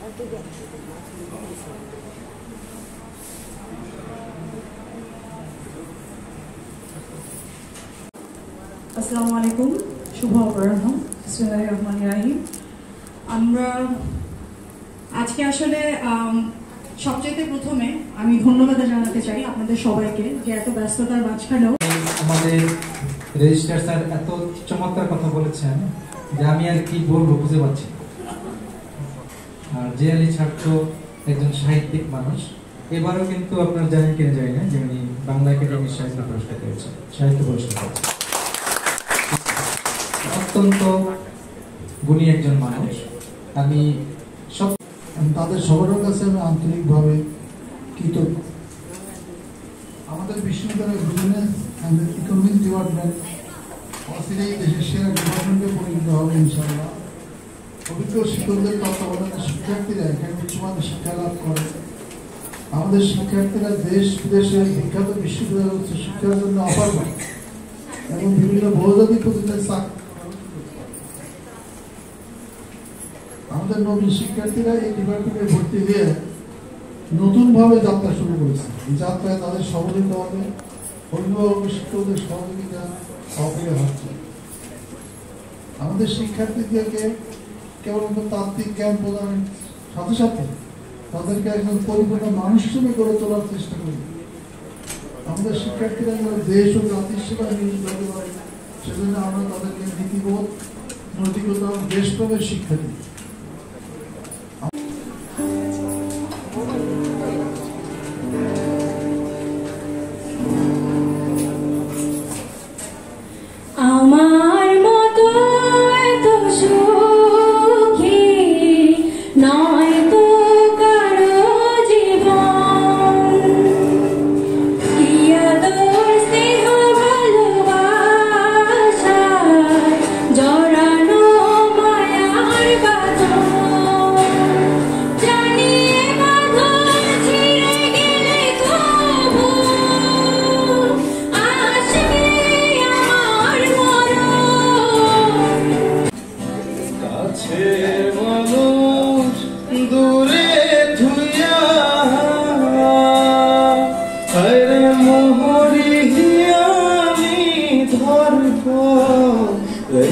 আসসালামু আলাইকুম, শুভ অপরাহ্ন। বিসমিল্লাহির রহমানির রহিম। আমরা আজকে আসলে সবচেয়ে প্রথমে আমি ধন্যবাদ জানাতে চাই আপনাদের সবাইকে যে এত ব্যস্ততার মাঝখানেও আমাদের রেজিস্ট্রার স্যার এত চমৎকার কথা বলেছেন যে আমি আর কি বলবো বুঝতে পারছি। আর জিয়ালি ছাত্র একজন সাহিত্যিক মানুষ, এবারও কিন্তু আপনারা জানেন কিনা জানি না যে উনি বাংলা একাডেমির সাহিত্য পুরস্কার পেয়েছেন, সাহিত্য পুরস্কার পেয়েছেন। অত্যন্ত গুণী একজন মানুষ। আমি তাদের সবার কাছে আমি আন্তরিকভাবে কৃতজ্ঞ। আমাদের বিশ্ববিদ্যালয়ের বিজনেস অ্যান্ড ইকোনমিক্স ডিপার্টমেন্ট অচিরেই দেশের সেরা ডিপার্টমেন্টে পরিণত হবে ইনশাআল্লাহ। অভিজ্ঞ শিক্ষকদের তত্ত্বাবধানে শিক্ষার্থীরা এখানে উচ্চমানের শিক্ষা লাভ করে। আমাদের শিক্ষার্থীরা দেশ বিদেশের বিখ্যাত বিশ্ববিদ্যালয় উচ্চ শিক্ষার জন্য অফার করে এবং বিভিন্ন বহুজাতিক প্রতিষ্ঠানে আমাদের নবীন শিক্ষার্থীরা এই ডিপার্টমেন্টে ভর্তি হয়ে নতুনভাবে যাত্রা শুরু করেছে। এই যাত্রায় তাদের সহযোগিতা হবে, অভিভাবক শিক্ষকদের সহযোগিতা অপরিহার্য হচ্ছে। আমাদের শিক্ষার্থীদেরকে কেবলমাত্র তাত্ত্বিক জ্ঞান প্রদানের সাথে সাথে তাদেরকে একজন পরিপূর্ণ মানুষ হিসেবে গড়ে তোলার চেষ্টা করি। আমাদের শিক্ষার্থীরা যেন দেশ ও জাতির সেবায় নিয়োজিত হতে পারে, সেজন্য আমরা তাদেরকে নীতিবোধ, নৈতিকতা ও দেশপ্রেমের শিক্ষা দিই। আমার মতো এত সুখী নয় তো কারো জীবন, কি আদর স্নেহ ভালোবাসায় জড়ানো মায়ার বাঁধন, জানি এ বাঁধন ছিঁড়ে গেলে তবু আসবে মানুষ দূরে ধুইয়া মোহরি আমি ধরব রে।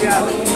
Yeah.